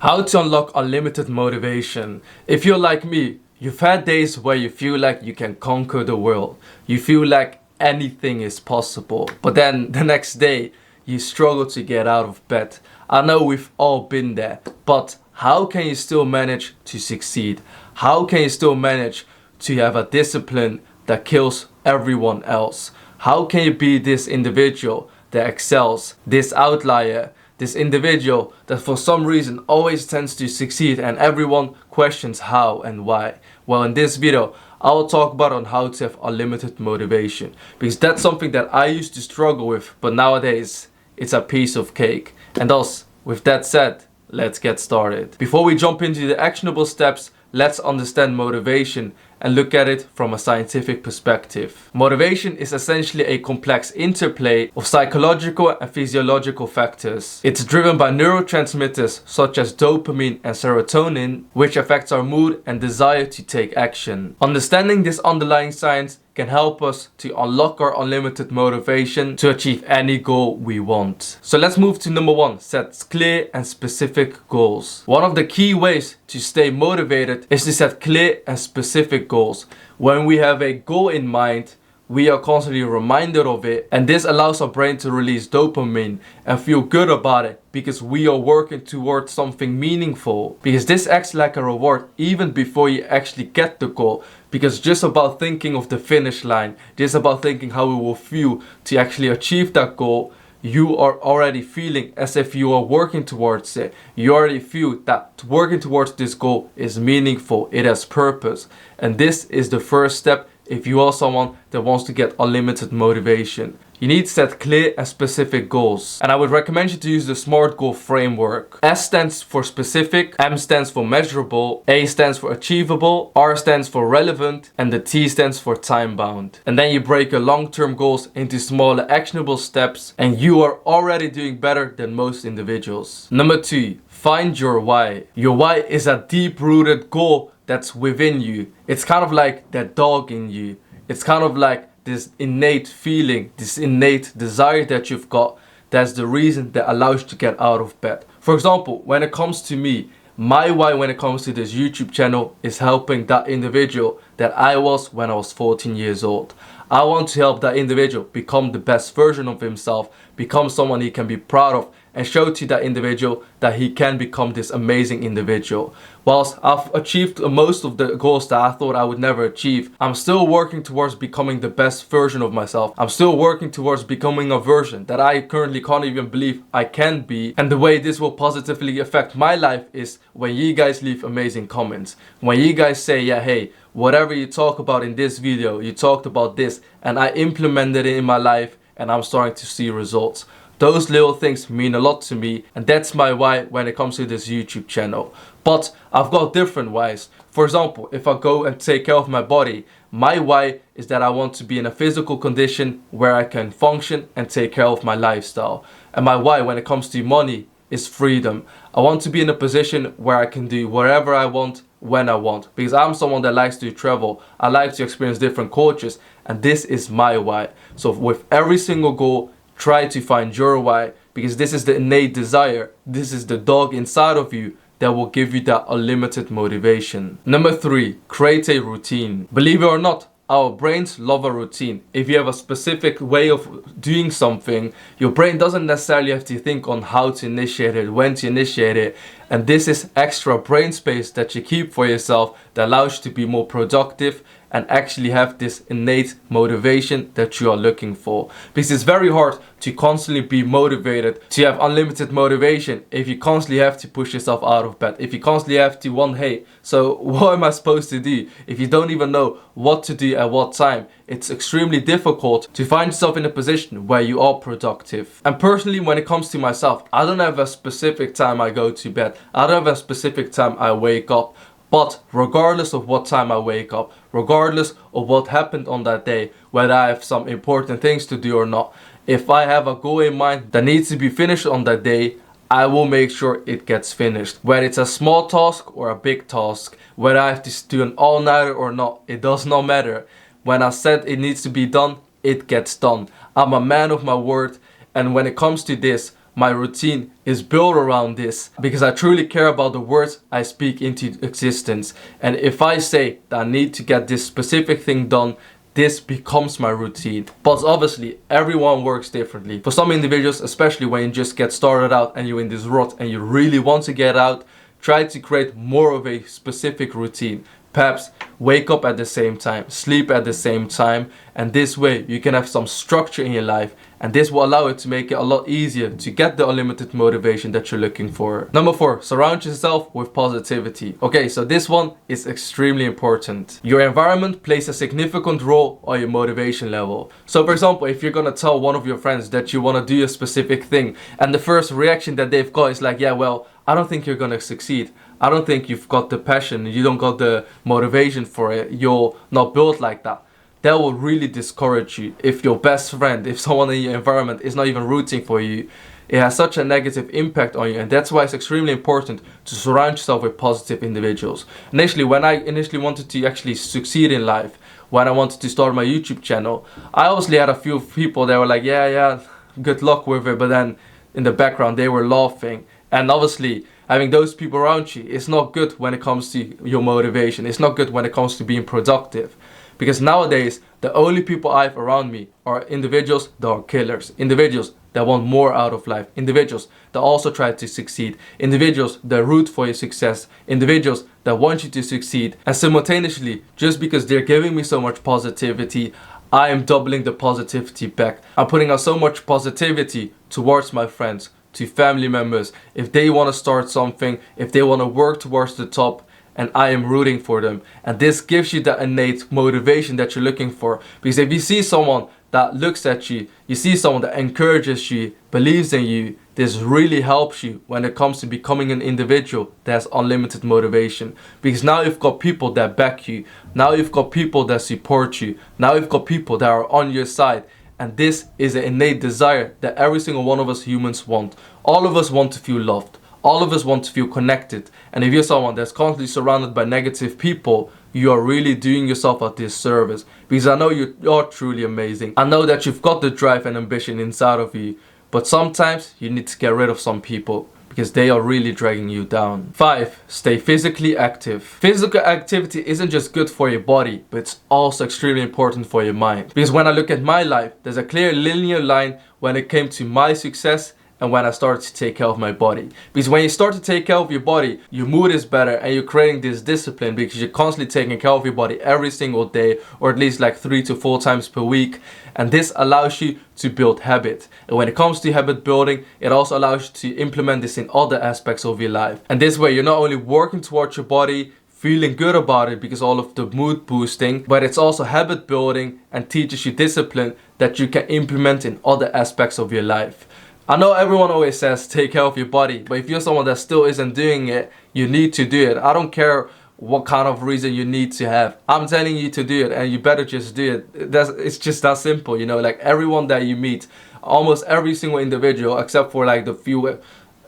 How to unlock unlimited motivation. If you're like me, you've had days where you feel like you can conquer the world. You feel like anything is possible. But then the next day, you struggle to get out of bed. I know we've all been there. But how can you still manage to succeed? How can you still manage to have a discipline that kills everyone else? How can you be this individual that excels, this outlier, this individual that for some reason always tends to succeed and everyone questions how and why? Well, in this video, I will talk about on how to have unlimited motivation, because that's something that I used to struggle with, but nowadays it's a piece of cake. And thus, with that said, let's get started. Before we jump into the actionable steps, let's understand motivation and look at it from a scientific perspective. Motivation is essentially a complex interplay of psychological and physiological factors. It's driven by neurotransmitters such as dopamine and serotonin, which affects our mood and desire to take action. Understanding this underlying science can help us to unlock our unlimited motivation to achieve any goal we want. So let's move to number 1, set clear and specific goals. One of the key ways to stay motivated is to set clear and specific goals. When we have a goal in mind, we are constantly reminded of it, and this allows our brain to release dopamine and feel good about it because we are working towards something meaningful. Because this acts like a reward even before you actually get the goal. Because just about thinking of the finish line, just about thinking how it will feel to actually achieve that goal, you are already feeling as if you are working towards it. You already feel that working towards this goal is meaningful, it has purpose. And this is the first step if you are someone that wants to get unlimited motivation. You need to set clear and specific goals. And I would recommend you to use the SMART goal framework. S stands for specific, M stands for measurable, A stands for achievable, R stands for relevant, and the T stands for time bound. And then you break your long-term goals into smaller actionable steps, and you are already doing better than most individuals. Number 2, find your why. Your why is a deep-rooted goal that's within you. It's kind of like that dog in you. It's kind of like this innate feeling, this innate desire that you've got. That's the reason that allows you to get out of bed. For example, when it comes to me, my why when it comes to this YouTube channel is helping that individual that I was when I was 14 years old. I want to help that individual become the best version of himself, become someone he can be proud of, and show to that individual that he can become this amazing individual. Whilst I've achieved most of the goals that I thought I would never achieve, I'm still working towards becoming the best version of myself. I'm still working towards becoming a version that I currently can't even believe I can be. And the way this will positively affect my life is when you guys leave amazing comments. When you guys say, yeah, hey, whatever you talk about in this video, you talked about this, and I implemented it in my life, and I'm starting to see results. Those little things mean a lot to me, and that's my why when it comes to this YouTube channel. But I've got different whys. For example, if I go and take care of my body, my why is that I want to be in a physical condition where I can function and take care of my lifestyle. And my why when it comes to money is freedom. I want to be in a position where I can do whatever I want when I want, because I'm someone that likes to travel. I like to experience different cultures, and this is my why. So with every single goal, try to find your why, because this is the innate desire. This is the dog inside of you that will give you that unlimited motivation. Number 3, create a routine. Believe it or not, our brains love a routine. If you have a specific way of doing something, your brain doesn't necessarily have to think on how to initiate it, when to initiate it. And this is extra brain space that you keep for yourself that allows you to be more productive and actually have this innate motivation that you are looking for. Because it's very hard to constantly be motivated, to have unlimited motivation, if you constantly have to push yourself out of bed, if you constantly have to wonder, hey, so what am I supposed to do? If you don't even know what to do at what time, it's extremely difficult to find yourself in a position where you are productive. And personally, when it comes to myself, I don't have a specific time I go to bed. I don't have a specific time I wake up. But regardless of what time I wake up, regardless of what happened on that day, whether I have some important things to do or not, if I have a goal in mind that needs to be finished on that day, I will make sure it gets finished. Whether it's a small task or a big task, whether I have to do an all-nighter or not, it does not matter. When I said it needs to be done, it gets done. I'm a man of my word, and when it comes to this, my routine is built around this because I truly care about the words I speak into existence. And if I say that I need to get this specific thing done, this becomes my routine. But obviously, everyone works differently. For some individuals, especially when you just get started out and you're in this rut and you really want to get out, try to create more of a specific routine. Perhaps wake up at the same time, sleep at the same time, and this way you can have some structure in your life, and this will allow it to make it a lot easier to get the unlimited motivation that you're looking for. Number 4, surround yourself with positivity. Okay, so this one is extremely important. Your environment plays a significant role on your motivation level. So for example, if you're gonna tell one of your friends that you wanna do a specific thing, and the first reaction that they've got is like, yeah, well, I don't think you're gonna succeed. I don't think you've got the passion, you don't got the motivation for it, you're not built like that. That will really discourage you. If your best friend, if someone in your environment is not even rooting for you, it has such a negative impact on you, and that's why it's extremely important to surround yourself with positive individuals. Initially, when I wanted to actually succeed in life, when I wanted to start my YouTube channel, I obviously had a few people that were like, yeah, good luck with it, but then in the background they were laughing. And obviously, having those people around you is not good when it comes to your motivation. It's not good when it comes to being productive. Because nowadays, the only people I have around me are individuals that are killers. Individuals that want more out of life. Individuals that also try to succeed. Individuals that root for your success. Individuals that want you to succeed. And simultaneously, just because they're giving me so much positivity, I am doubling the positivity back. I'm putting out so much positivity towards my friends, to family members, if they want to start something, if they want to work towards the top, and I am rooting for them. And this gives you that innate motivation that you're looking for. Because if you see someone that looks at you, you see someone that encourages you, believes in you, this really helps you when it comes to becoming an individual that has unlimited motivation. Because now you've got people that back you, now you've got people that support you, now you've got people that are on your side. And this is an innate desire that every single one of us humans want. All of us want to feel loved. All of us want to feel connected. And if you're someone that's constantly surrounded by negative people, you are really doing yourself a disservice. Because I know you're truly amazing. I know that you've got the drive and ambition inside of you. But sometimes you need to get rid of some people, because they are really dragging you down. 5, stay physically active. Physical activity isn't just good for your body, but it's also extremely important for your mind. Because when I look at my life, there's a clear linear line when it came to my success and when I started to take care of my body. Because when you start to take care of your body, your mood is better and you're creating this discipline because you're constantly taking care of your body every single day, or at least like 3 to 4 times per week. And this allows you to build habit. And when it comes to habit building, it also allows you to implement this in other aspects of your life. And this way, you're not only working towards your body, feeling good about it because all of the mood boosting, but it's also habit building and teaches you discipline that you can implement in other aspects of your life. I know everyone always says take care of your body, but if you're someone that still isn't doing it, you need to do it. I don't care what kind of reason you need to have. I'm telling you to do it, and you better just do it. It's just that simple, you know. Like everyone that you meet, almost every single individual, except for like the few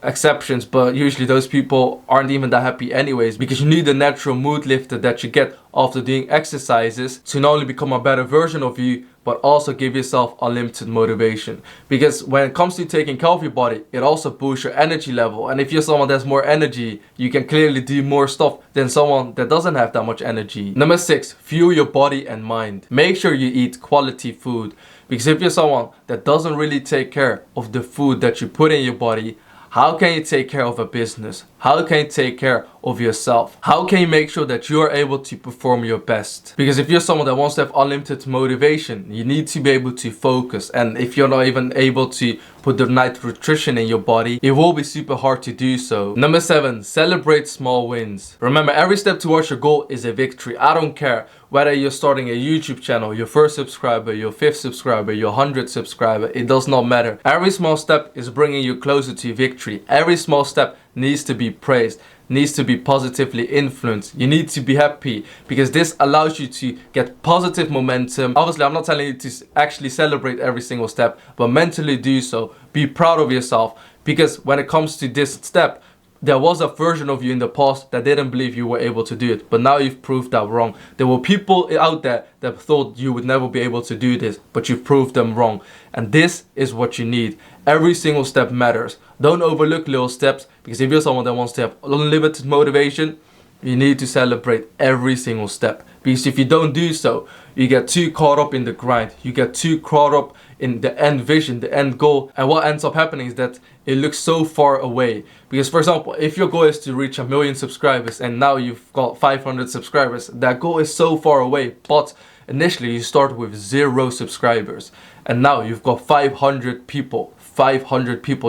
exceptions, but usually those people aren't even that happy anyways, because you need the natural mood lifter that you get after doing exercises to not only become a better version of you, but also give yourself unlimited motivation. Because when it comes to taking care of your body, it also boosts your energy level. And if you're someone that's more energy, you can clearly do more stuff than someone that doesn't have that much energy. Number 6, fuel your body and mind. Make sure you eat quality food. Because if you're someone that doesn't really take care of the food that you put in your body, how can you take care of a business? How can you take care of yourself? How can you make sure that you are able to perform your best? Because if you're someone that wants to have unlimited motivation, you need to be able to focus. And if you're not even able to put the right nutrition in your body, it will be super hard to do so. Number 7, celebrate small wins. Remember, every step towards your goal is a victory. I don't care whether you're starting a YouTube channel, your first subscriber, your 5th subscriber, your 100th subscriber, it does not matter. Every small step is bringing you closer to victory. Every small step needs to be praised, needs to be positively influenced. You need to be happy because this allows you to get positive momentum. Obviously, I'm not telling you to actually celebrate every single step, but mentally do so. Be proud of yourself, because when it comes to this step, there was a version of you in the past that didn't believe you were able to do it, but now you've proved that wrong. There were people out there that thought you would never be able to do this, but you've proved them wrong. And this is what you need. Every single step matters. Don't overlook little steps, because if you're someone that wants to have unlimited motivation, you need to celebrate every single step. Because if you don't do so, you get too caught up in the grind. You get too caught up in the end vision, the end goal. And what ends up happening is that it looks so far away. Because for example, if your goal is to reach 1 million subscribers and now you've got 500 subscribers, that goal is so far away. But initially you start with 0 subscribers and now you've got 500 people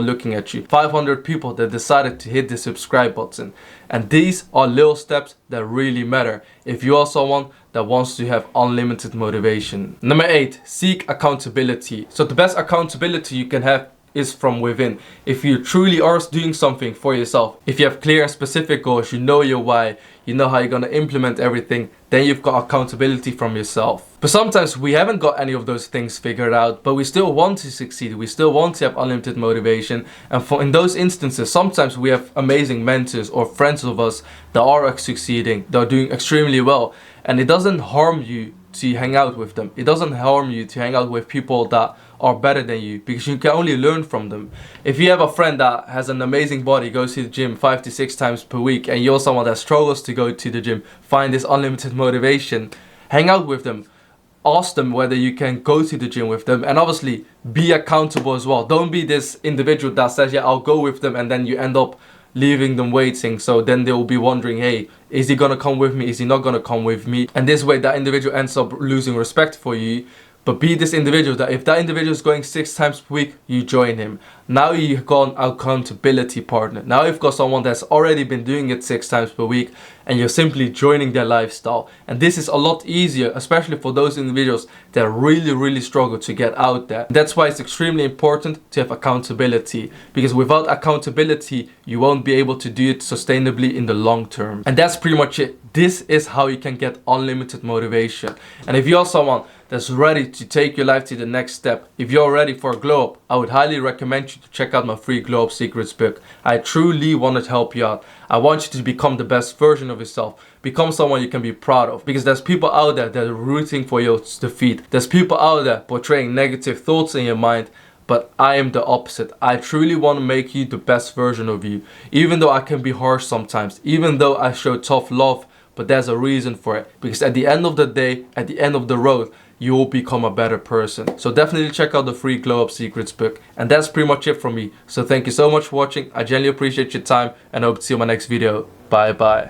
looking at you, 500 people that decided to hit the subscribe button. And these are little steps that really matter if you are someone that wants to have unlimited motivation. Number 8, seek accountability. So the best accountability you can have is from within. If you truly are doing something for yourself, if you have clear and specific goals, you know your why, you know how you're going to implement everything, then you've got accountability from yourself. But sometimes we haven't got any of those things figured out, but we still want to succeed, we still want to have unlimited motivation. And in those instances, sometimes we have amazing mentors or friends of us that are succeeding, that are doing extremely well, and it doesn't harm you to hang out with them. It doesn't harm you to hang out with people that are better than you, because you can only learn from them. If you have a friend that has an amazing body, goes to the gym 5 to 6 times per week, and you're someone that struggles to go to the gym, find this unlimited motivation, hang out with them. Ask them whether you can go to the gym with them, and obviously be accountable as well. Don't be this individual that says, yeah, I'll go with them, and then you end up leaving them waiting. So then they will be wondering, hey, is he gonna come with me? Is he not gonna come with me? And this way that individual ends up losing respect for you. But be this individual that if that individual is going 6 times per week, you join him. Now you've got an accountability partner. Now you've got someone that's already been doing it 6 times per week, and you're simply joining their lifestyle. And this is a lot easier, especially for those individuals that really struggle to get out there. That's why it's extremely important to have accountability, because without accountability, you won't be able to do it sustainably in the long term. And that's pretty much it. This is how you can get unlimited motivation. And if you're someone that's ready to take your life to the next step, if you're ready for a glow up, I would highly recommend you to check out my free Glow Up Secrets book. I truly want to help you out. I want you to become the best version of yourself. Become someone you can be proud of. Because there's people out there that are rooting for your defeat. There's people out there portraying negative thoughts in your mind. But I am the opposite. I truly want to make you the best version of you. Even though I can be harsh sometimes. Even though I show tough love. But there's a reason for it. Because at the end of the day, at the end of the road, you will become a better person. So definitely check out the free Glow Up Secrets book. And that's pretty much it from me. So thank you so much for watching. I genuinely appreciate your time and I hope to see you in my next video. Bye bye.